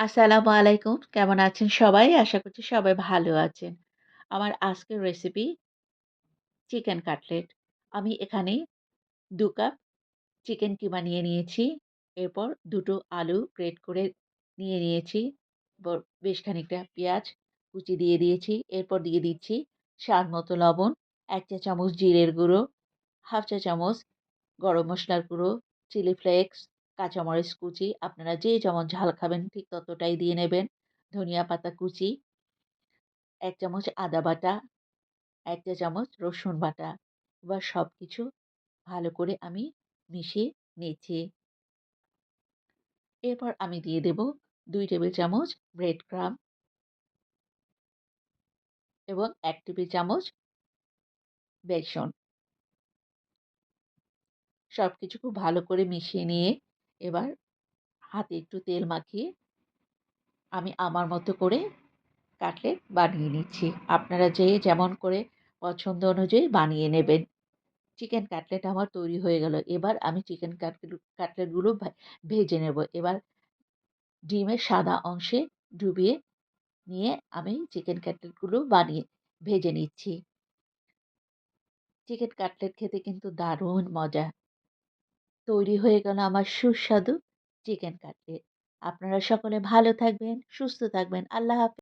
আসসালামু আলাইকুম। কেমন আছেন সবাই? আশা করছি সবাই ভালো আছেন। আমার আজকের রেসিপি চিকেন কাটলেট। আমি এখানে ২ কাপ চিকেন কিমা নিয়ে নিয়েছি। এরপর ২ টো আলু গ্রেট করে নিয়ে নিয়েছি। বেশ খানিকটা পেঁয়াজ কুচি দিয়ে দিয়েছি। এরপর দিয়ে দিচ্ছি স্বাদ মতো লবণ, ১ চা চামচ জিরের গুঁড়ো, ১/২ চা চামচ গরম মসলার গুঁড়ো, চিলি ফ্লেক্স, কাঁচামরিচ কুচি। আপনারা যে যেমন ঝাল খাবেন ঠিক ততটাই দিয়ে নেবেন। ধনিয়া পাতা কুচি, ১ চামচ আদা বাটা, ১ চা চামচ রসুন বাটা। এবার সবকিছু ভালো করে আমি মিশিয়ে নিচ্ছি। এরপর আমি দিয়ে দেব ২ টেবিল চামচ ব্রেড ক্রাম্ব এবং ১ টেবিল চামচ বেসন। সবকিছু খুব ভালো করে মিশিয়ে নিয়ে এবার হাতে একটু তেল মাখিয়ে আমি আমার মতো করে কাটলেট বানিয়ে নিচ্ছি। আপনারা যে যেমন করে পছন্দ অনুযায়ী বানিয়ে নেবেন। চিকেন কাটলেট আমার তৈরি হয়ে গেল। এবার আমি চিকেন কাটলেটগুলো ভেজে নেব। এবার ডিমের সাদা অংশে ডুবিয়ে নিয়ে আমি চিকেন কাটলেটগুলো ভেজে নিচ্ছি। চিকেন কাটলেট খেতে কিন্তু দারুণ মজা। তৈরি হয়ে গেল আমার সুস্বাদু চিকেন কাটলেট। আপনারা সকলে ভালো থাকবেন, সুস্থ থাকবেন। আল্লাহ হাফেজ।